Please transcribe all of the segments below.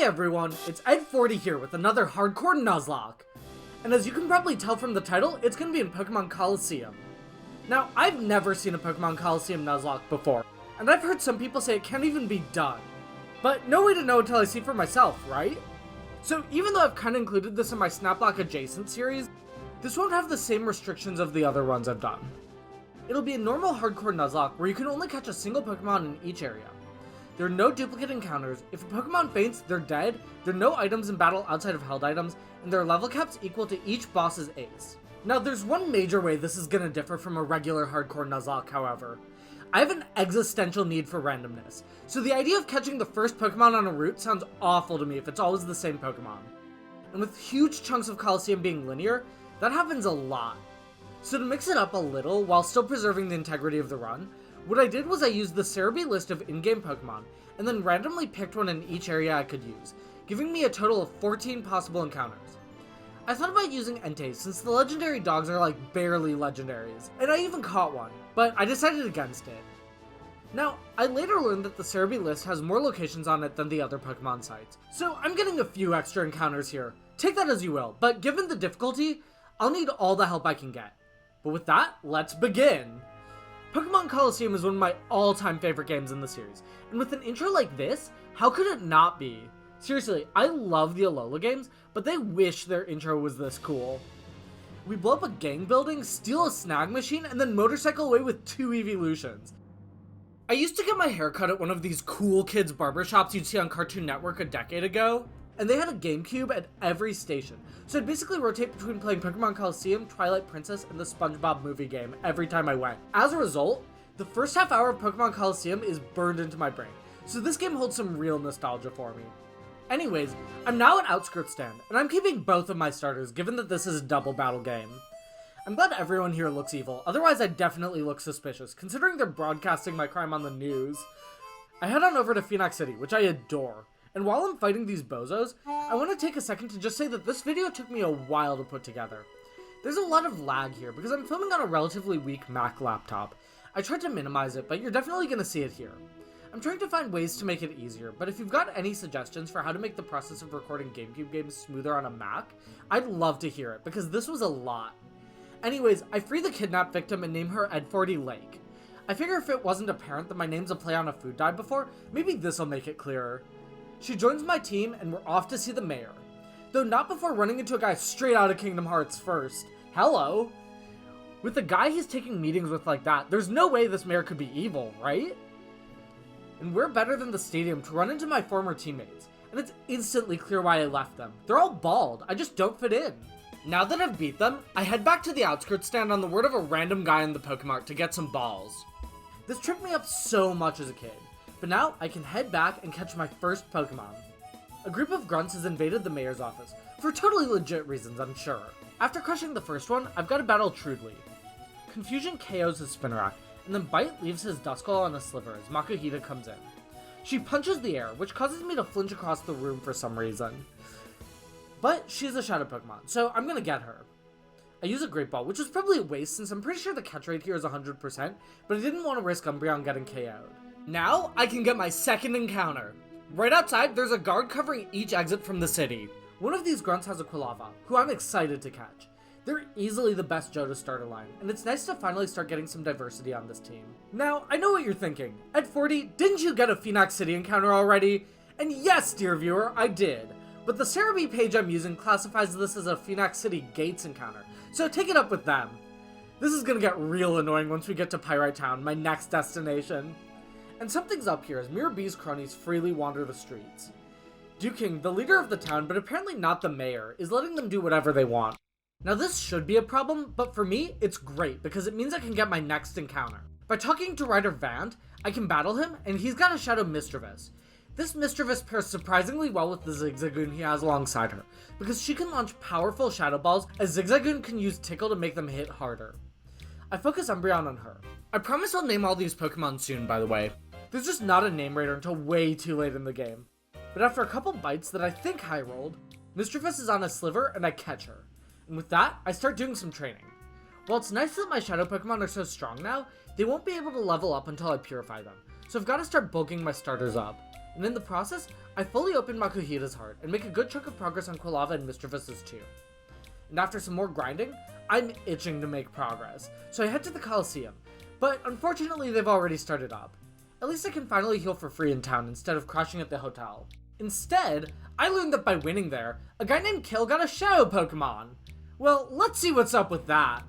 everyone, it's Ed40 here with another Hardcore Nuzlocke. And as you can probably tell from the title, it's going to be in Pokémon Colosseum. Now, I've never seen a Pokémon Colosseum Nuzlocke before, and I've heard some people say it can't even be done. But no way to know until I see for myself, right? So even though I've kind of included this in my Snaplock Adjacent series, this won't have the same restrictions of the other ones I've done. It'll be a normal Hardcore Nuzlocke where you can only catch a single Pokémon in each area. There are no duplicate encounters, if a Pokémon faints, they're dead, there are no items in battle outside of held items, and there are level caps equal to each boss's ace. Now there's one major way this is going to differ from a regular Hardcore Nuzlocke, however. I have an existential need for randomness, so the idea of catching the first Pokémon on a route sounds awful to me if it's always the same Pokémon. And with huge chunks of Colosseum being linear, that happens a lot. So to mix it up a little while still preserving the integrity of the run, what I did was I used the Cerebi list of in-game Pokemon, and then randomly picked one in each area I could use, giving me a total of 14 possible encounters. I thought about using Entei since the legendary dogs are like barely legendaries, and I even caught one, but I decided against it. Now, I later learned that the Cerebi list has more locations on it than the other Pokemon sites, so I'm getting a few extra encounters here. Take that as you will, but given the difficulty, I'll need all the help I can get. But with that, let's begin! Pokémon Colosseum is one of my all-time favorite games in the series, and with an intro like this, how could it not be? Seriously, I love the Alola games, but they wish their intro was this cool. We blow up a gang building, steal a snag machine, and then motorcycle away with 2 evolutions. I used to get my hair cut at one of these cool kids barbershops you'd see on Cartoon Network a decade ago, and they had a GameCube at every station, so I'd basically rotate between playing Pokémon Colosseum, Twilight Princess, and the SpongeBob movie game every time I went. As a result, the first half hour of Pokémon Colosseum is burned into my brain, so this game holds some real nostalgia for me. Anyways, I'm now at Outskirts Stand, and I'm keeping both of my starters given that this is a double battle game. I'm glad everyone here looks evil, otherwise I'd definitely look suspicious, considering they're broadcasting my crime on the news. I head on over to Phoenix City, which I adore. And while I'm fighting these bozos, I want to take a second to just say that this video took me a while to put together. There's a lot of lag here because I'm filming on a relatively weak Mac laptop. I tried to minimize it, but you're definitely going to see it here. I'm trying to find ways to make it easier, but if you've got any suggestions for how to make the process of recording GameCube games smoother on a Mac, I'd love to hear it because this was a lot. Anyways, I free the kidnapped victim and name her Ed40 Lake. I figure if it wasn't apparent that my name's a play on a food dye before, maybe this'll make it clearer. She joins my team, and we're off to see the mayor. Though not before running into a guy straight out of Kingdom Hearts first. Hello! With the guy he's taking meetings with like that, there's no way this mayor could be evil, right? And we're better than the stadium to run into my former teammates, and it's instantly clear why I left them. They're all bald, I just don't fit in. Now that I've beat them, I head back to the Outskirts Stand on the word of a random guy in the Pokemart to get some balls. This tripped me up so much as a kid. But now, I can head back and catch my first Pokemon. A group of grunts has invaded the mayor's office, for totally legit reasons, I'm sure. After crushing the first one, I've got to battle Trudely. Confusion KOs his Spinarak, and then Bite leaves his Duskull on a sliver as Makuhita comes in. She punches the air, which causes me to flinch across the room for some reason. But she's a Shadow Pokemon, so I'm gonna get her. I use a Great Ball, which is probably a waste since I'm pretty sure the catch rate here is 100%, but I didn't want to risk Umbreon getting KO'd. Now, I can get my second encounter. Right outside, there's a guard covering each exit from the city. One of these grunts has a Quilava, who I'm excited to catch. They're easily the best Johto starter line, and it's nice to finally start getting some diversity on this team. Now, I know what you're thinking. Ed40, didn't you get a Phoenix City encounter already? And yes, dear viewer, I did. But the Cerebi page I'm using classifies this as a Phoenix City Gates encounter, so take it up with them. This is gonna get real annoying once we get to Pyrite Town, my next destination. And something's up here as Mirror B's cronies freely wander the streets. Duking, the leader of the town, but apparently not the mayor, is letting them do whatever they want. Now this should be a problem, but for me, it's great because it means I can get my next encounter. By talking to Ryder Vant, I can battle him, and he's got a Shadow Misdreavus. This Misdreavus pairs surprisingly well with the Zigzagoon he has alongside her, because she can launch powerful Shadow Balls, as Zigzagoon can use Tickle to make them hit harder. I focus Umbreon on her. I promise I'll name all these Pokemon soon, by the way. There's just not a name raider until way too late in the game. But after a couple bites that I think high-rolled, Misdreavus is on a sliver and I catch her. And with that, I start doing some training. While it's nice that my Shadow Pokemon are so strong now, they won't be able to level up until I purify them. So I've got to start bulking my starters up. and in the process, I fully open Makuhita's heart and make a good chunk of progress on Quilava and Misdreavus too. And after some more grinding, I'm itching to make progress, so I head to the Colosseum, but unfortunately they've already started up. At least I can finally heal for free in town instead of crashing at the hotel. Instead, I learned that by winning there, a guy named Kale got a Shadow Pokemon. Well, let's see what's up with that.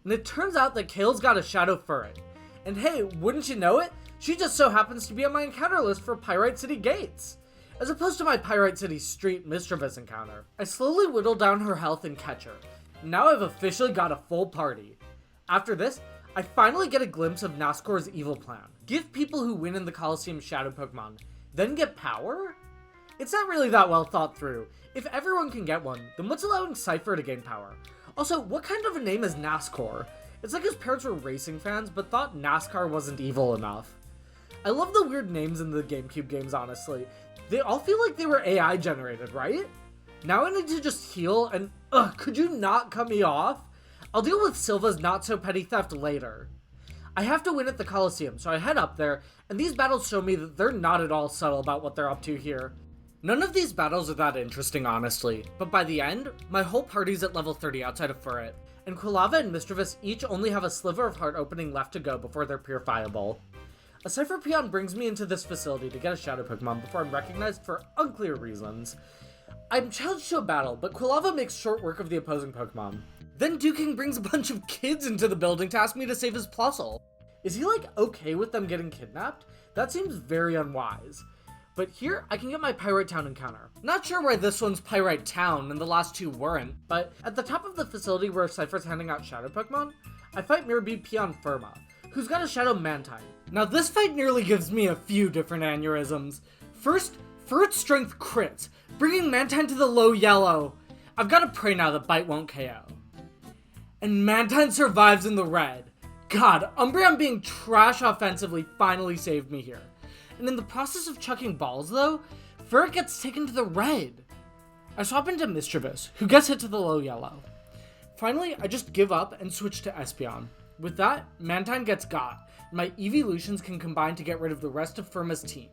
And it turns out that Kale's got a Shadow Furret. And hey, wouldn't you know it, she just so happens to be on my encounter list for Pyrite City Gates, as opposed to my Pyrite City Street Misdreavus encounter. I slowly whittle down her health and catch her. Now I've officially got a full party. After this, I finally get a glimpse of Nascor's evil plan. Give people who win in the Colosseum Shadow Pokemon, then get power? It's not really that well thought through. If everyone can get one, then what's allowing Cypher to gain power? Also, what kind of a name is Nascor? It's like his parents were racing fans, but thought NASCAR wasn't evil enough. I love the weird names in the GameCube games, honestly. They all feel like they were AI generated, right? Now I need to just heal and, could you not cut me off? I'll deal with Silva's not-so-petty theft later. I have to win at the Colosseum, so I head up there, and these battles show me that they're not at all subtle about what they're up to here. None of these battles are that interesting, honestly, but by the end, my whole party's at level 30 outside of Furret, and Quilava and Misdreavus each only have a sliver of heart opening left to go before they're purifiable. A Cypher Peon brings me into this facility to get a Shadow Pokemon before I'm recognized for unclear reasons. I'm challenged to a battle, but Quilava makes short work of the opposing Pokemon. Then Duking brings a bunch of kids into the building to ask me to save his Plusle. Is he like okay with them getting kidnapped? That seems very unwise. But here, I can get my Pyrite Town encounter. Not sure why this one's Pyrite Town and the last two weren't, but at the top of the facility where Cypher's handing out Shadow Pokemon, I fight Mirror Bee Peon Firma, who's got a Shadow Mantine. Now this fight nearly gives me a few different aneurysms. First, Furret's strength crits, bringing Mantine to the low yellow. I've got to pray now that Bite won't KO. And Mantine survives in the red. God, Umbreon being trash offensively finally saved me here. And in the process of chucking balls though, Furret gets taken to the red. I swap into Misdreavus, who gets hit to the low yellow. Finally, I just give up and switch to Espeon. With that, Mantine gets got, and my evolutions can combine to get rid of the rest of Firma's team.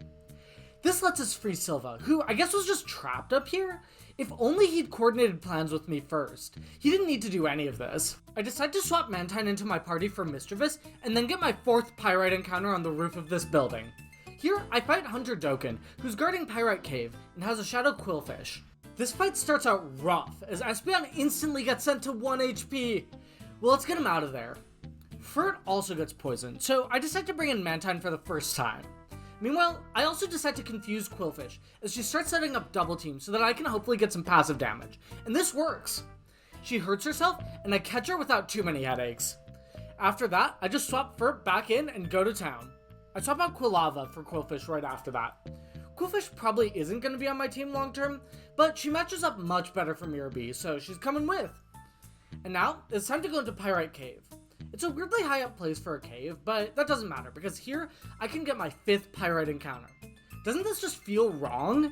This lets us free Silva, who I guess was just trapped up here. If only he'd coordinated plans with me first. He didn't need to do any of this. I decide to swap Mantine into my party for Misdreavus, and then get my fourth Pyrite encounter on the roof of this building. Here, I fight Hunter Dokkan, who's guarding Pyrite Cave, and has a Shadow Qwilfish. This fight starts out rough, as Espeon instantly gets sent to 1 HP. Well, let's get him out of there. Furret also gets poisoned, so I decide to bring in Mantine for the first time. Meanwhile, I also decide to confuse Qwilfish, as she starts setting up double teams so that I can hopefully get some passive damage. And this works! She hurts herself, and I catch her without too many headaches. After that, I just swap Furret back in and go to town. I swap out Quilava for Qwilfish right after that. Qwilfish probably isn't going to be on my team long term, but she matches up much better for Mirror Bee, so she's coming with. And now, it's time to go into Pyrite Cave. It's a weirdly high up place for a cave, but that doesn't matter, because here, I can get my 5th Pyrite encounter. Doesn't this just feel wrong?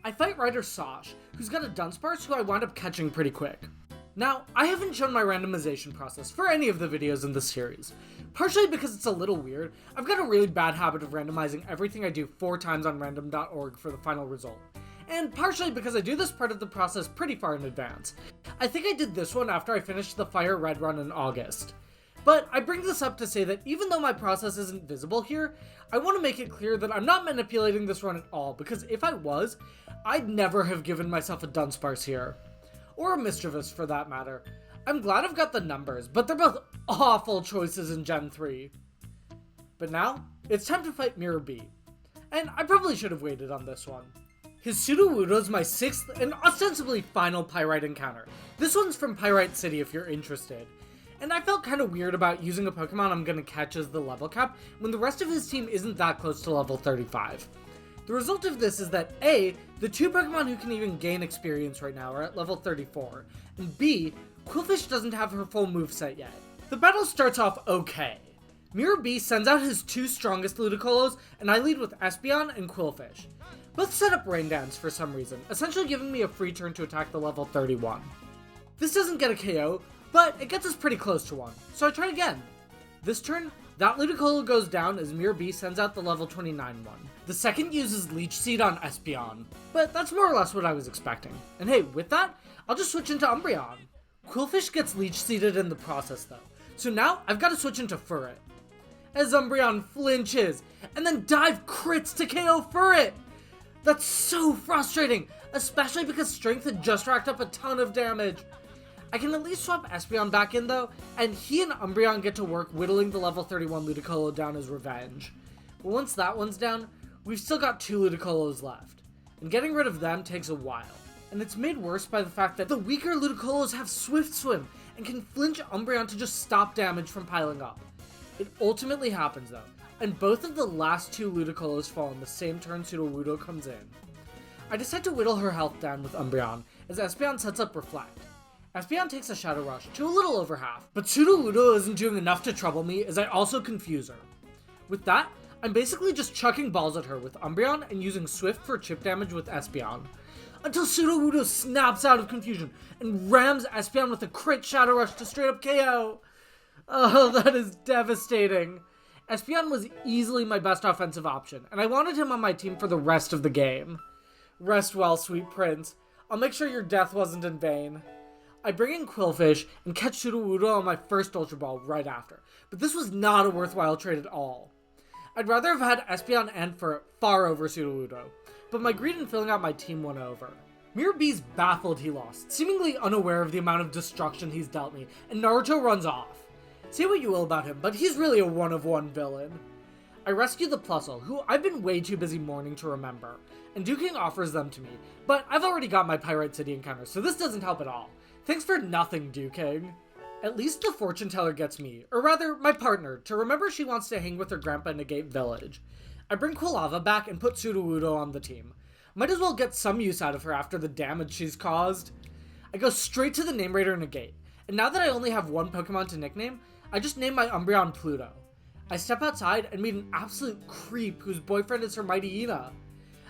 I fight Rider Sosh, who's got a Dunsparce who I wound up catching pretty quick. Now, I haven't shown my randomization process for any of the videos in this series. Partially because it's a little weird. I've got a really bad habit of randomizing everything I do 4 times on random.org for the final result. And partially because I do this part of the process pretty far in advance. I think I did this one after I finished the Fire Red run in August. But I bring this up to say that even though my process isn't visible here, I want to make it clear that I'm not manipulating this run at all, because if I was, I'd never have given myself a Dunsparce here. Or a Misdreavus for that matter. I'm glad I've got the numbers, but they're both awful choices in Gen 3. But now, it's time to fight Mirror Bee. And I probably should have waited on this one. His Sudowoodo is my 6th and ostensibly final Pyrite encounter. This one's from Pyrite City if you're interested. And I felt kind of weird about using a Pokemon I'm gonna catch as the level cap when the rest of his team isn't that close to level 35. The result of this is that A, the 2 Pokemon who can even gain experience right now are at level 34, and B, Qwilfish doesn't have her full moveset yet. The battle starts off okay. Mirror Bee sends out his 2 strongest Ludicolo, and I lead with Espeon and Qwilfish. Both set up Rain Dance for some reason, essentially giving me a free turn to attack the level 31. This doesn't get a KO, but it gets us pretty close to one, so I try again. This turn, That Ludicolo goes down as Mirror B sends out the level 29 one. The second uses Leech Seed on Espeon, but that's more or less what I was expecting. And hey, with that, I'll just switch into Umbreon. Qwilfish gets Leech Seeded in the process though, so now I've got to switch into Furret. As Umbreon flinches, and then dive crits to KO Furret! That's so frustrating, especially because Strength had just racked up a ton of damage. I can at least swap Espeon back in though, and he and Umbreon get to work whittling the level 31 Ludicolo down as revenge. But once that one's down, we've still got 2 Ludicolos left, and getting rid of them takes a while. And it's made worse by the fact that the weaker Ludicolos have Swift Swim, and can flinch Umbreon to just stop damage from piling up. It ultimately happens though, and both of the last 2 Ludicolos fall on the same turn Sudowoodo comes in. I decide to whittle her health down with Umbreon, as Espeon sets up Reflect. Espeon takes a Shadow Rush to a little over half, but Sudowoodo isn't doing enough to trouble me as I also confuse her. With that, I'm basically just chucking balls at her with Umbreon and using Swift for chip damage with Espeon, until Sudowoodo snaps out of confusion and rams Espeon with a crit Shadow Rush to straight up KO. Oh, that is devastating. Espeon was easily my best offensive option, and I wanted him on my team for the rest of the game. Rest well, sweet prince. I'll make sure your death wasn't in vain. I bring in Qwilfish and catch Sudowoodo on my first Ultra Ball right after, but this was not a worthwhile trade at all. I'd rather have had Espeon and Furret far over Sudowoodo, but my greed in filling out my team won over. Mirror B's baffled he lost, seemingly unaware of the amount of destruction he's dealt me, and Naruto runs off. Say what you will about him, but he's really a one-of-one villain. I rescue the Plusle, who I've been way too busy mourning to remember, and Duking offers them to me, but I've already got my Pyrite City encounter, so this doesn't help at all. Thanks for nothing, Duking. At least the fortune teller gets me, or rather, my partner, to remember she wants to hang with her grandpa in Agate Village. I bring Quilava back and put Sudowoodo on the team. Might as well get some use out of her after the damage she's caused. I go straight to the name raider in Agate, and now that I only have one Pokemon to nickname, I just name my Umbreon Pluto. I step outside and meet an absolute creep whose boyfriend is her mighty Ina.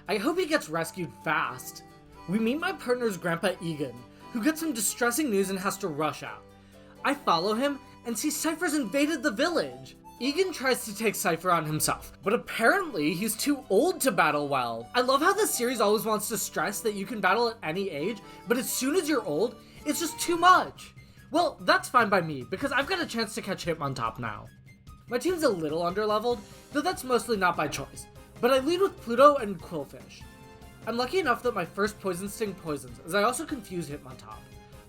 I hope he gets rescued fast. We meet my partner's grandpa Egan, who gets some distressing news and has to rush out. I follow him and see Cypher's invaded the village. Egan tries to take Cypher on himself, but apparently he's too old to battle well. I love how this series always wants to stress that you can battle at any age, but as soon as you're old, it's just too much. Well, that's fine by me, because I've got a chance to catch Hitmontop now. My team's a little underleveled, though that's mostly not by choice, but I lead with Pluto and Qwilfish. I'm lucky enough that my first Poison Sting poisons, as I also confuse Hitmontop.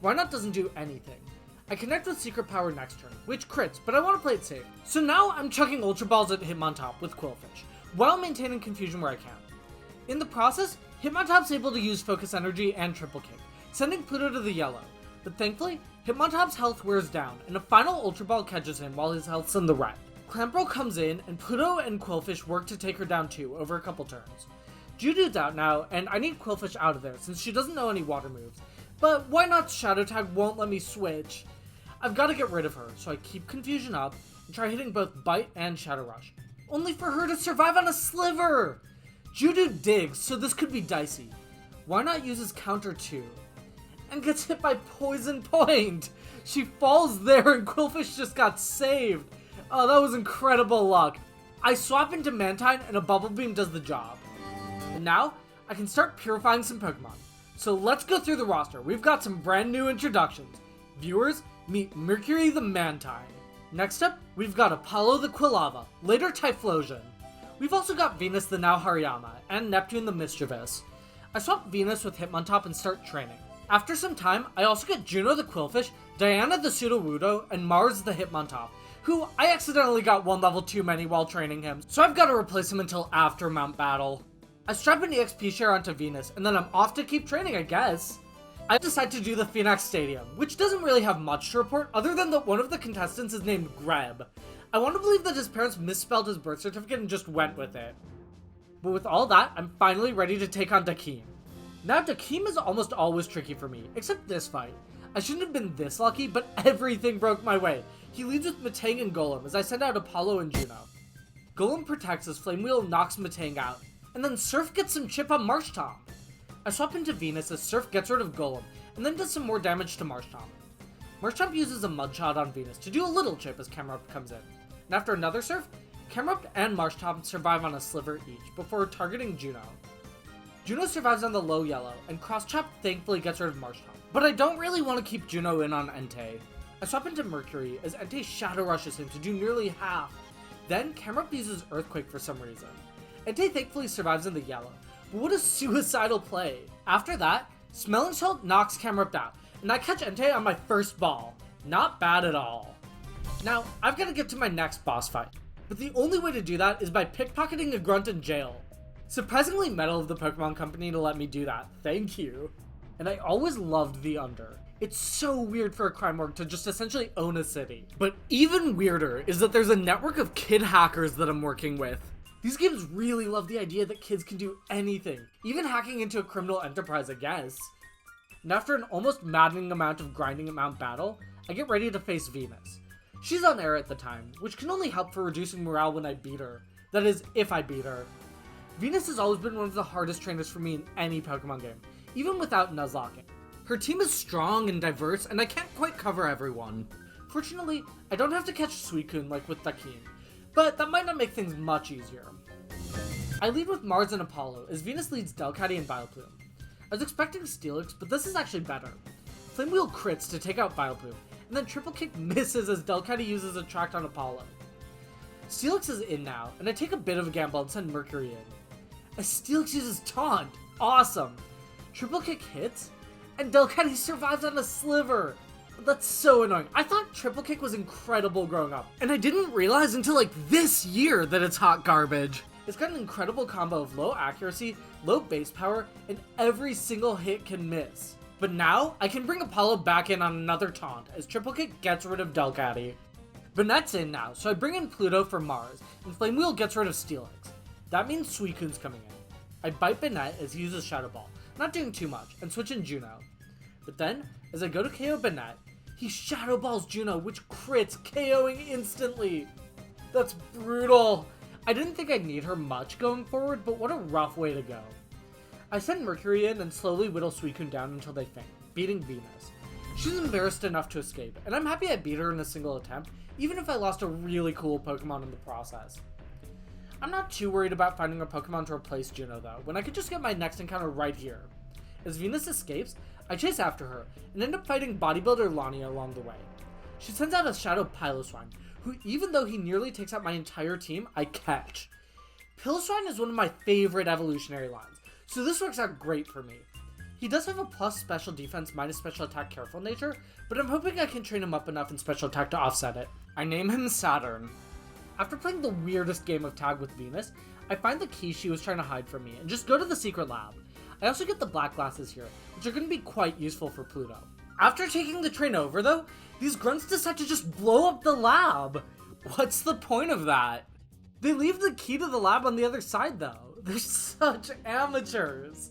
Why Not doesn't do anything. I connect with Secret Power next turn, which crits, but I want to play it safe. So now I'm chucking Ultra Balls at Hitmontop with Qwilfish, while maintaining confusion where I can. In the process, Hitmontop's able to use Focus Energy and Triple Kick, sending Pluto to the yellow, but thankfully, Hitmontop's health wears down, and a final Ultra Ball catches him while his health's in the red. Clamperl comes in, and Pluto and Qwilfish work to take her down too, over a couple turns. Judu's out now, and I need Qwilfish out of there since she doesn't know any water moves. But Why Not's Shadow Tag won't let me switch. I've got to get rid of her, so I keep Confusion up and try hitting both Bite and Shadow Rush, only for her to survive on a Sliver! Judu digs, so this could be dicey. Why Not uses Counter 2, and gets hit by Poison Point! She falls there and Qwilfish just got saved! Oh, that was incredible luck. I swap into Mantine and a Bubble Beam does the job. And now, I can start purifying some Pokemon. So let's go through the roster. We've got some brand new introductions. Viewers, meet Mercury the Mantine. Next up, we've got Apollo the Quilava, later Typhlosion. We've also got Venus the now Hariyama, and Neptune the Misdreavus. I swap Venus with Hitmontop and start training. After some time, I also get Juno the Qwilfish, Diana the Sudowoodo, and Mars the Hitmontop, who I accidentally got one level too many while training him, so I've got to replace him until after Mount Battle. I strap an EXP share onto Venus, and then I'm off to keep training, I guess. I decide to do the Phoenix Stadium, which doesn't really have much to report other than that one of the contestants is named Greb. I want to believe that his parents misspelled his birth certificate and just went with it. But with all that, I'm finally ready to take on Dakeem. Now Dakeem is almost always tricky for me, except this fight. I shouldn't have been this lucky, but everything broke my way. He leads with Matang and Golem as I send out Apollo and Juno. Golem protects as Flame Wheel knocks Matang out, and then Surf gets some chip on Marshtomp. I swap into Venus as Surf gets rid of Golem, and then does some more damage to Marshtomp. Marshtomp uses a Mud Shot on Venus to do a little chip as Camerupt comes in. and after another surf, Camerupt and Marshtomp survive on a sliver each before targeting Juno. Juno survives on the low yellow, and Crosschop thankfully gets rid of Marshtomp. But I don't really want to keep Juno in on Entei. I swap into Mercury as Entei Shadow Rushes him to do nearly half. Then Camerupt uses Earthquake for some reason. Entei thankfully survives in the yellow, but what a suicidal play. After that, Smelling Salt knocks Camerupt out, and I catch Entei on my first ball. Not bad at all. Now, I've got to get to my next boss fight, but the only way to do that is by pickpocketing a grunt in jail. Surprisingly metal of the Pokemon Company to let me do that, thank you. And I always loved the Under. It's so weird for a crime org to just essentially own a city. But even weirder is that there's a network of kid hackers that I'm working with. These games really love the idea that kids can do anything, even hacking into a criminal enterprise, I guess. And after an almost maddening amount of grinding at Mount Battle, I get ready to face Venus. She's on air at the time, which can only help for reducing morale when I beat her. That is, if I beat her. Venus has always been one of the hardest trainers for me in any Pokemon game, even without Nuzlocking. Her team is strong and diverse, and I can't quite cover everyone. Fortunately, I don't have to catch Suicune like with Dakin, but that might not make things much easier. I lead with Mars and Apollo, as Venus leads Delcatty and Vileplume. I was expecting Steelix, but this is actually better. Flame Wheel crits to take out Vileplume, and then Triple Kick misses as Delcatty uses Attract on Apollo. Steelix is in now, and I take a bit of a gamble and send Mercury in. As Steelix uses Taunt, awesome! Triple Kick hits, and Delcatty survives on a sliver! That's so annoying. I thought Triple Kick was incredible growing up, and I didn't realize until like this year that it's hot garbage. It's got an incredible combo of low accuracy, low base power, and every single hit can miss. But now, I can bring Apollo back in on another taunt, as Triple Kick gets rid of Delcatty. Banette's in now, so I bring in Pluto for Mars, and Flame Wheel gets rid of Steelix. That means Suicune's coming in. I bite Banette as he uses Shadow Ball, not doing too much, and switch in Juno. But then, as I go to KO Banette, he Shadow Balls Juno, which crits, KOing instantly. That's brutal. I didn't think I'd need her much going forward, but what a rough way to go. I send Mercury in and slowly whittle Suicune down until they faint, beating Venus. She's embarrassed enough to escape, and I'm happy I beat her in a single attempt, even if I lost a really cool Pokemon in the process. I'm not too worried about finding a Pokemon to replace Juno though, when I could just get my next encounter right here. As Venus escapes, I chase after her, and end up fighting bodybuilder Lania along the way. She sends out a Shadow Piloswine, who even though he nearly takes out my entire team, I catch. Piloswine is one of my favorite evolutionary lines, so this works out great for me. He does have a plus special defense minus special attack careful nature, but I'm hoping I can train him up enough in special attack to offset it. I name him Saturn. After playing the weirdest game of tag with Venus, I find the key she was trying to hide from me and just go to the secret lab. I also get the black glasses here, which are going to be quite useful for Pluto. After taking the train over though, these grunts decide to just blow up the lab. What's the point of that? They leave the key to the lab on the other side though. They're such amateurs.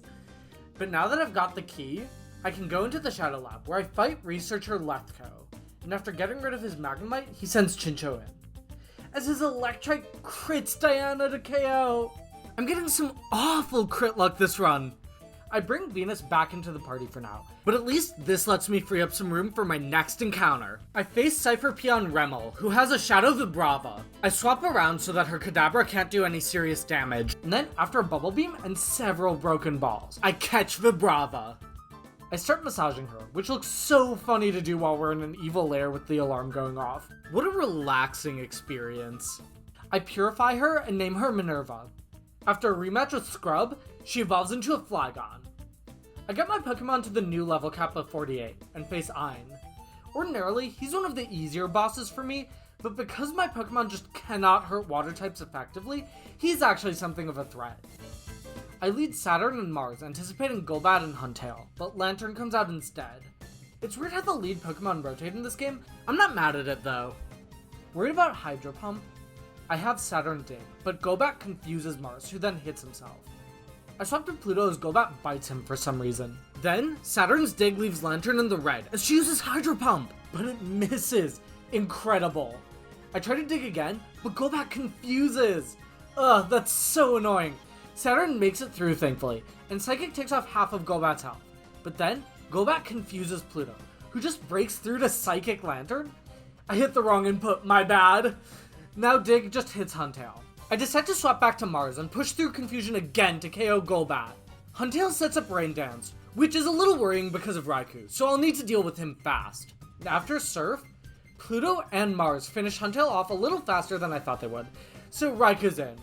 But now that I've got the key, I can go into the Shadow Lab where I fight researcher Lethko. And after getting rid of his Magnemite, he sends Chinchou in. As his Electrike crits Diana to KO. I'm getting some awful crit luck this run. I bring Venus back into the party for now, but at least this lets me free up some room for my next encounter. I face Cypher Peon Remel, who has a Shadow Vibrava. I swap around so that her Kadabra can't do any serious damage, and then after a Bubble Beam and several broken balls, I catch Vibrava. I start massaging her, which looks so funny to do while we're in an evil lair with the alarm going off. What a relaxing experience. I purify her and name her Minerva. After a rematch with Scrub, she evolves into a Flygon. I get my Pokemon to the new level cap of 48, and face Ein. Ordinarily, he's one of the easier bosses for me, but because my Pokemon just cannot hurt water types effectively, he's actually something of a threat. I lead Saturn and Mars, anticipating Golbat and Huntail, but Lantern comes out instead. It's weird how the lead Pokemon rotate in this game. I'm not mad at it though. Worried about Hydro Pump? I have Saturn Dig, but Golbat confuses Mars, who then hits himself. I swap to Pluto as Golbat bites him for some reason. Then, Saturn's Dig leaves Lantern in the red as she uses Hydro Pump, but it misses. Incredible. I try to dig again, but Golbat confuses. Ugh, that's so annoying. Saturn makes it through thankfully, and Psychic takes off half of Golbat's health. But then, Golbat confuses Pluto, who just breaks through to Psychic Lantern. I hit the wrong input, my bad. Now Dig just hits Huntail. I decide to swap back to Mars and push through Confusion again to KO Golbat. Huntail sets up Rain Dance, which is a little worrying because of Raikou, so I'll need to deal with him fast. After Surf, Pluto and Mars finish Huntail off a little faster than I thought they would, so Raikou's in.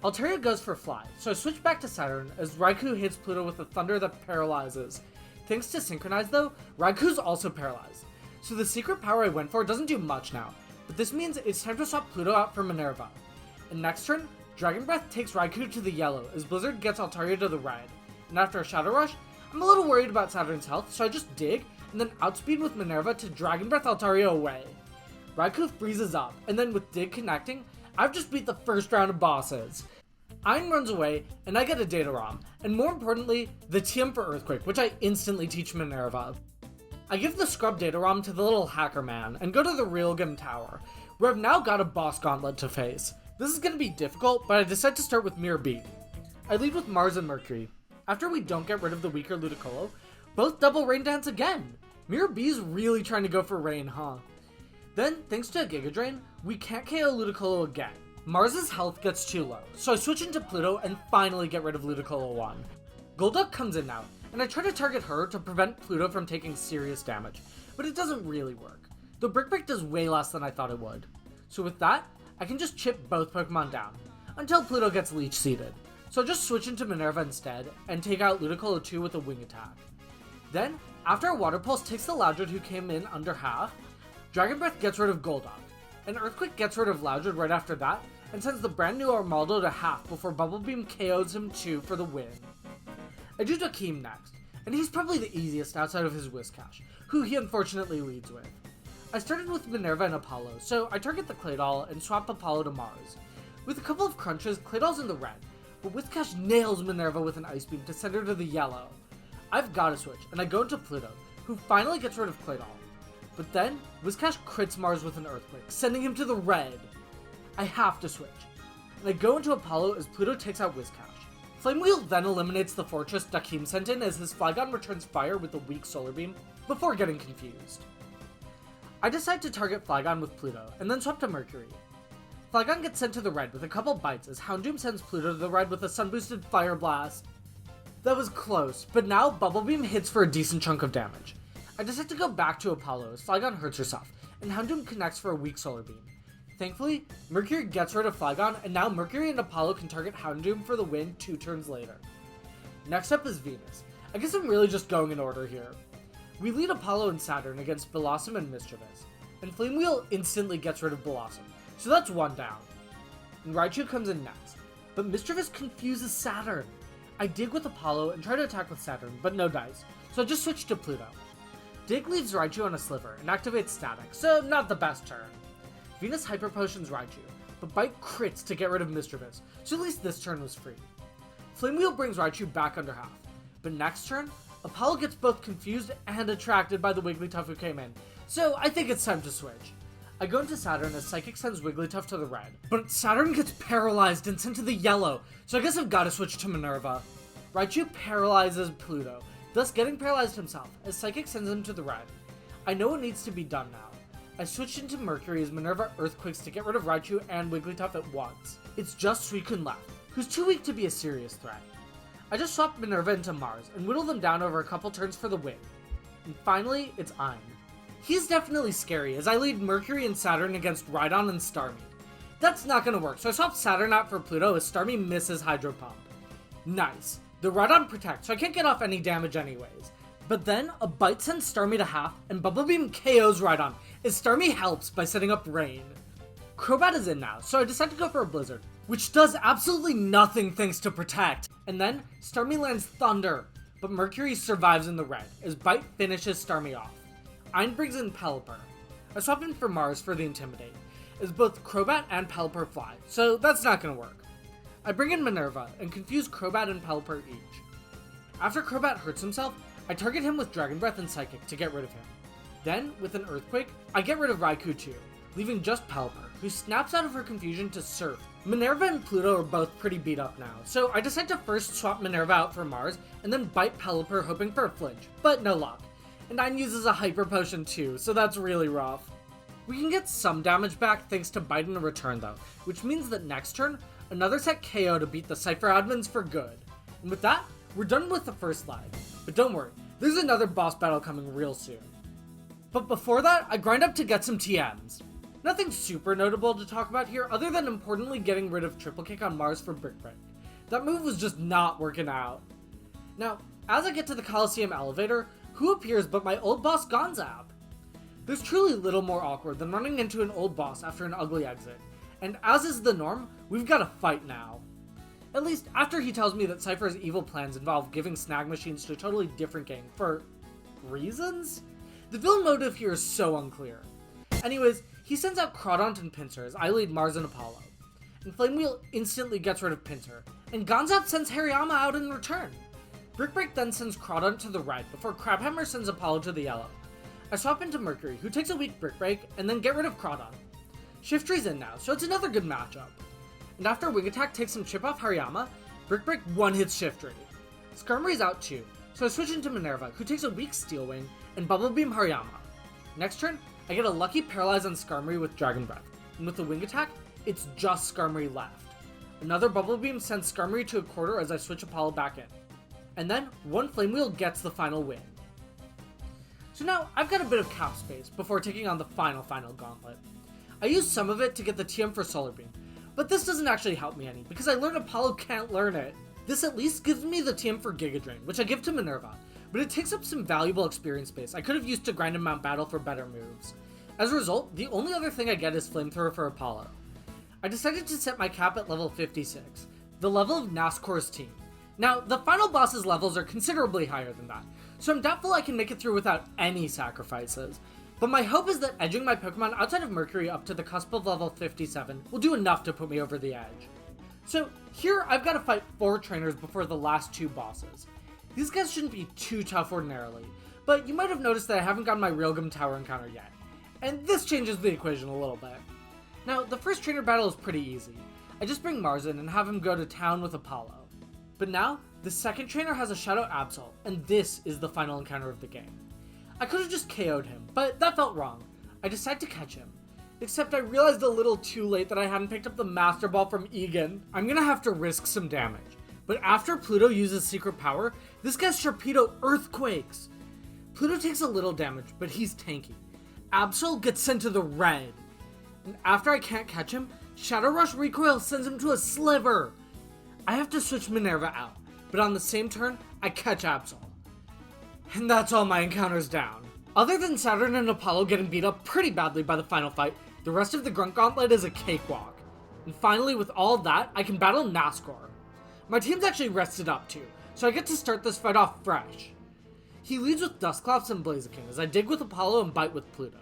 Altaria goes for Fly, so I switch back to Saturn as Raikou hits Pluto with a Thunder that paralyzes. Thanks to Synchronize though, Raikou's also paralyzed, so the secret power I went for doesn't do much now, but this means it's time to swap Pluto out for Minerva. And next turn, Dragon Breath takes Raikou to the yellow as Blizzard gets Altaria to the red, and after a Shadow Rush, I'm a little worried about Saturn's health, so I just dig, and then outspeed with Minerva to Dragon Breath Altaria away. Raikou freezes up, and then with Dig connecting, I've just beat the first round of bosses. Ein runs away, and I get a Data ROM, and more importantly, the TM for Earthquake, which I instantly teach Minerva. I give the Scrub Data ROM to the little hacker man, and go to the Realgam Tower, where I've now got a boss gauntlet to face. This is going to be difficult, but I decide to start with Mirror B. I lead with Mars and Mercury. After we don't get rid of the weaker Ludicolo, both double Rain Dance again. Mirror B's really trying to go for Rain, huh? Then, thanks to a Giga Drain, we can't KO Ludicolo again. Mars's health gets too low, so I switch into Pluto and finally get rid of Ludicolo 1. Golduck comes in now, and I try to target her to prevent Pluto from taking serious damage, but it doesn't really work. The Brick Break does way less than I thought it would. So with that, I can just chip both Pokemon down, until Pluto gets Leech Seeded. So I just switch into Minerva instead, and take out Ludicolo 2 with a Wing Attack. Then, after a Water Pulse takes the Loudred who came in under half, Dragon Breath gets rid of Golduck, and Earthquake gets rid of Loudred right after that, and sends the brand new Armaldo to half before Bubble Beam KOs him 2 for the win. I do Dakeem next, and he's probably the easiest outside of his Whiscash, who he unfortunately leads with. I started with Minerva and Apollo, so I target the Claydol and swap Apollo to Mars. With a couple of crunches, Claydol's in the red, but Whiscash nails Minerva with an Ice Beam to send her to the yellow. I've gotta switch, and I go into Pluto, who finally gets rid of Claydol. But then, Whiscash crits Mars with an Earthquake, sending him to the red. I have to switch, and I go into Apollo as Pluto takes out Whiscash. Flame Wheel then eliminates the fortress Dakeem sent in as his Flygon returns fire with a weak Solar Beam, before getting confused. I decide to target Flygon with Pluto, and then swap to Mercury. Flygon gets sent to the red with a couple bites as Houndoom sends Pluto to the red with a Sun-boosted Fire Blast. That was close, but now Bubble Beam hits for a decent chunk of damage. I decide to go back to Apollo as Flygon hurts herself, and Houndoom connects for a weak Solar Beam. Thankfully, Mercury gets rid of Flygon, and now Mercury and Apollo can target Houndoom for the win 2 turns later. Next up is Venus. I guess I'm really just going in order here. We lead Apollo and Saturn against Blossom and Misdreavus, and Flame Wheel instantly gets rid of Blossom, so that's 1 down. And Raichu comes in next, but Misdreavus confuses Saturn. I dig with Apollo and try to attack with Saturn, but no dice, so I just switch to Pluto. Dig leaves Raichu on a sliver and activates Static, so not the best turn. Venus Hyper Potions Raichu, but Bite crits to get rid of Misdreavus, so at least this turn was free. Flame Wheel brings Raichu back under half, but next turn, Apollo gets both confused and attracted by the Wigglytuff who came in, so I think it's time to switch. I go into Saturn as Psychic sends Wigglytuff to the red, but Saturn gets paralyzed and sent to the yellow, so I guess I've gotta switch to Minerva. Raichu paralyzes Pluto, thus getting paralyzed himself, as Psychic sends him to the red. I know what needs to be done now. I switched into Mercury as Minerva Earthquakes to get rid of Raichu and Wigglytuff at once. It's just Suicune left, who's too weak to be a serious threat. I just swapped Minerva into Mars and whittle them down over a couple turns for the win. And finally, it's Ein. He's definitely scary as I lead Mercury and Saturn against Rhydon and Starmie. That's not gonna work, so I swapped Saturn out for Pluto as Starmie misses Hydro Pump. Nice. The Rhydon protects, so I can't get off any damage anyways. But then, a Bite sends Starmie to half, and Bubble Beam KOs Rhydon, as Starmie helps by setting up Rain. Crobat is in now, so I decide to go for a Blizzard, which does absolutely nothing thanks to Protect. And then, Starmie lands Thunder, but Mercury survives in the red, as Bite finishes Starmie off. Ein brings in Pelipper. I swapped in for Mars for the Intimidate, as both Crobat and Pelipper fly, so that's not gonna work. I bring in Minerva, and confuse Crobat and Pelipper each. After Crobat hurts himself, I target him with Dragon Breath and Psychic to get rid of him. Then, with an Earthquake, I get rid of Raikou too, leaving just Pelipper, who snaps out of her confusion to Surf. Minerva and Pluto are both pretty beat up now, so I decide to first swap Minerva out for Mars, and then bite Pelipper hoping for a flinch, but no luck. And Ein uses a Hyper Potion too, so that's really rough. We can get some damage back thanks to Bite in a return though, which means that next turn, another set KO to beat the Cypher admins for good. And with that, we're done with the first leg. But don't worry, there's another boss battle coming real soon. But before that, I grind up to get some TMs. Nothing super notable to talk about here other than importantly getting rid of Triple Kick on Mars for Brick Break. That move was just not working out. Now, as I get to the Colosseum elevator, who appears but my old boss Gonzap? There's truly little more awkward than running into an old boss after an ugly exit, and as is the norm, we've got to fight now. At least after he tells me that Cypher's evil plans involve giving snag machines to a totally different gang for reasons? The villain motive here is so unclear. Anyways, he sends out Crawdont and Pinsir as I lead Mars and Apollo, and Flamewheel instantly gets rid of Pinsir, and Gonzap sends Hariyama out in return. Brick Break then sends Crawdont to the red before Crabhammer sends Apollo to the yellow. I swap into Mercury, who takes a weak Brick Break, and then get rid of Crawdont. Shiftry's in now, so it's another good matchup. And after Wing Attack takes some chip off Hariyama, Brick Break one-hits Shiftry. Skarmory's out too, so I switch into Minerva, who takes a weak Steel Wing, and Bubble Beam Hariyama. Next turn, I get a lucky Paralyze on Skarmory with Dragon Breath, and with the Wing Attack, it's just Skarmory left. Another Bubble Beam sends Skarmory to a quarter as I switch Apollo back in. And then, one Flame Wheel gets the final win. So now, I've got a bit of cap space before taking on the final gauntlet. I use some of it to get the TM for Solar Beam, but this doesn't actually help me any, because I learned Apollo can't learn it. This at least gives me the TM for Giga Drain, which I give to Minerva, but it takes up some valuable experience space I could have used to grind in Mount Battle for better moves. As a result, the only other thing I get is Flamethrower for Apollo. I decided to set my cap at level 56, the level of Nascor's team. Now, the final boss's levels are considerably higher than that, so I'm doubtful I can make it through without any sacrifices. But my hope is that edging my Pokemon outside of Mercury up to the cusp of level 57 will do enough to put me over the edge. So here I've got to fight 4 trainers before the last 2 bosses. These guys shouldn't be too tough ordinarily, but you might have noticed that I haven't gotten my Realgam Tower encounter yet, and this changes the equation a little bit. Now, the first trainer battle is pretty easy. I just bring Mars in and have him go to town with Apollo. But now, the second trainer has a Shadow Absol, and this is the final encounter of the game. I could have just KO'd him, but that felt wrong. I decide to catch him. Except I realized a little too late that I hadn't picked up the Master Ball from Egan. I'm gonna have to risk some damage. But after Pluto uses Secret Power, this guy's Sharpedo Earthquakes! Pluto takes a little damage, but he's tanky. Absol gets sent to the red. And after I can't catch him, Shadow Rush Recoil sends him to a Sliver! I have to switch Minerva out, but on the same turn, I catch Absol. And that's all my encounters down. Other than Saturn and Apollo getting beat up pretty badly by the final fight, the rest of the Grunt Gauntlet is a cakewalk. And finally, with all that, I can battle Nascor. My team's actually rested up too, so I get to start this fight off fresh. He leads with Dusclops and Blaziken as I dig with Apollo and bite with Pluto.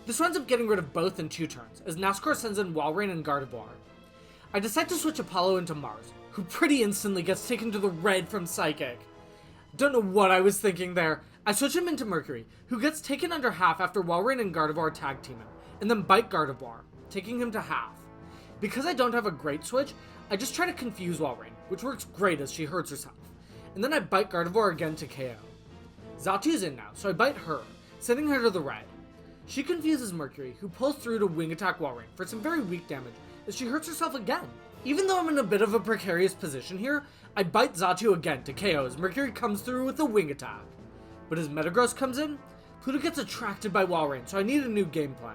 This winds up getting rid of both in 2 turns, as Nascor sends in Walrein and Gardevoir. I decide to switch Apollo into Mars, who pretty instantly gets taken to the red from Psychic. Don't know what I was thinking there. I switch him into Mercury, who gets taken under half after Walrein and Gardevoir tag team him, and then bite Gardevoir, taking him to half. Because I don't have a great switch, I just try to confuse Walrein, which works great as she hurts herself, and then I bite Gardevoir again to KO. Xatu's in now, so I bite her, sending her to the red. She confuses Mercury, who pulls through to Wing Attack Walrein for some very weak damage, as she hurts herself again. Even though I'm in a bit of a precarious position here, I bite Xatu again to KO as Mercury comes through with a Wing Attack. But as Metagross comes in, Pluto gets attracted by Walrein, so I need a new game plan.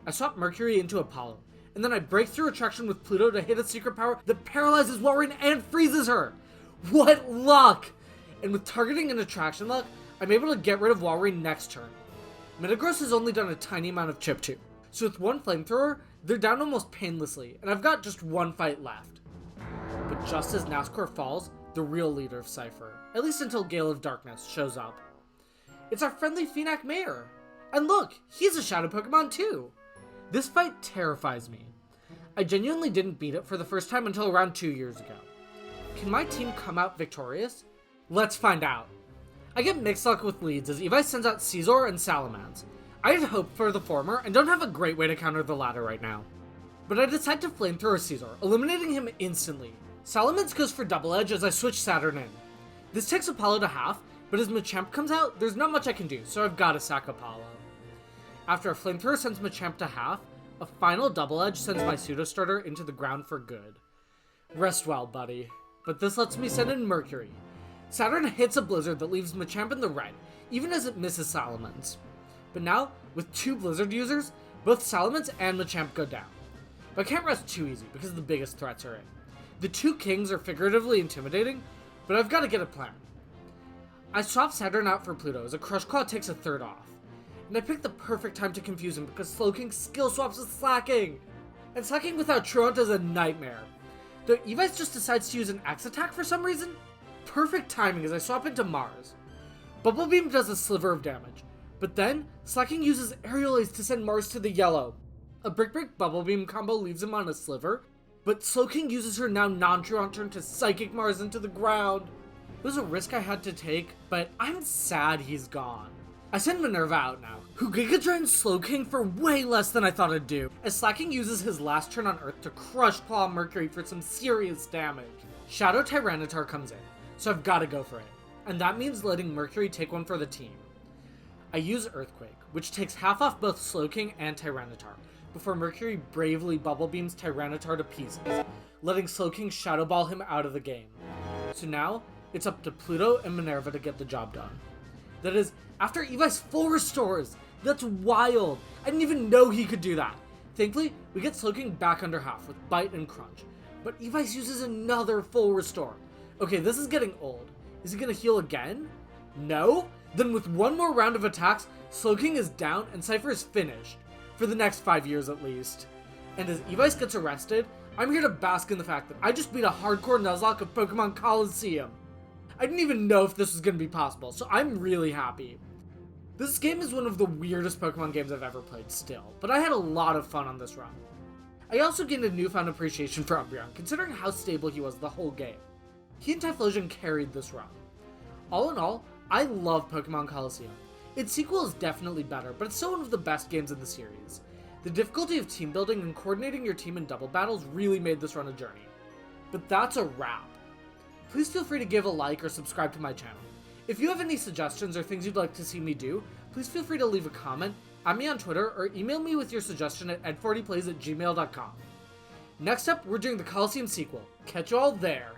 I swap Mercury into Apollo, and then I break through Attraction with Pluto to hit a Secret Power that paralyzes Walrein and freezes her! What luck! And with targeting and Attraction luck, I'm able to get rid of Walrein next turn. Metagross has only done a tiny amount of chip too, so with one Flamethrower, they're down almost painlessly, and I've got just one fight left. But just as Nascor falls, the real leader of Cypher, at least until Gale of Darkness shows up. It's our friendly Phenac Mayor! And look, he's a Shadow Pokemon too! This fight terrifies me. I genuinely didn't beat it for the first time until around 2 years ago. Can my team come out victorious? Let's find out. I get mixed luck with leads as Evi sends out Scizor and Salamence. I had hoped for the former and don't have a great way to counter the latter right now. But I decide to Flamethrower Scizor, eliminating him instantly. Salamence goes for Double Edge as I switch Saturn in. This takes Apollo to half, but as Machamp comes out, there's not much I can do, so I've gotta sack Apollo. After a flamethrower sends Machamp to half, a final double edge sends my pseudo starter into the ground for good. Rest well, buddy. But this lets me send in Mercury. Saturn hits a blizzard that leaves Machamp in the red, even as it misses Salamence. But now, with 2 blizzard users, both Salamence and Machamp go down. But I can't rest too easy because the biggest threats are in. The 2 kings are figuratively intimidating, but I've got to get a plan. I swap Saturn out for Pluto as a Crush Claw takes a third off. And I picked the perfect time to confuse him because Slowking skill swaps with Slacking. And Slacking without Truant is a nightmare. Though Evice just decides to use an X attack for some reason. Perfect timing as I swap into Mars. Bubble Beam does a sliver of damage. But then, Slacking uses Aerial Ace to send Mars to the yellow. A Brick Break Bubble Beam combo leaves him on a sliver. But Slowking uses her now non-Truant turn to Psychic Mars into the ground. It was a risk I had to take, but I'm sad he's gone. I send Minerva out now, who Giga Drains Slowking for way less than I thought it'd do, as Slacking uses his last turn on Earth to Crush Claw Mercury for some serious damage. Shadow Tyranitar comes in, so I've gotta go for it, and that means letting Mercury take one for the team. I use Earthquake, which takes half off both Slowking and Tyranitar, before Mercury bravely Bubble Beams Tyranitar to pieces, letting Slowking Shadow Ball him out of the game. So now, it's up to Pluto and Minerva to get the job done. That is, after Evice full restores! That's wild! I didn't even know he could do that! Thankfully, we get Slowking back under half with Bite and Crunch, but Evice uses another full restore. Okay, this is getting old. Is he gonna heal again? No? Then with one more round of attacks, Slowking is down and Cypher is finished. For the next 5 years at least. And as Evice gets arrested, I'm here to bask in the fact that I just beat a hardcore Nuzlocke of Pokémon Colosseum. I didn't even know if this was going to be possible, so I'm really happy. This game is one of the weirdest Pokemon games I've ever played still, but I had a lot of fun on this run. I also gained a newfound appreciation for Umbreon, considering how stable he was the whole game. He and Typhlosion carried this run. All in all, I love Pokemon Colosseum. Its sequel is definitely better, but it's still one of the best games in the series. The difficulty of team building and coordinating your team in double battles really made this run a journey. But that's a wrap. Please feel free to give a like or subscribe to my channel. If you have any suggestions or things you'd like to see me do, please feel free to leave a comment, add me on Twitter, or email me with your suggestion at ed40plays@gmail.com. Next up, we're doing the Colosseum sequel. Catch you all there!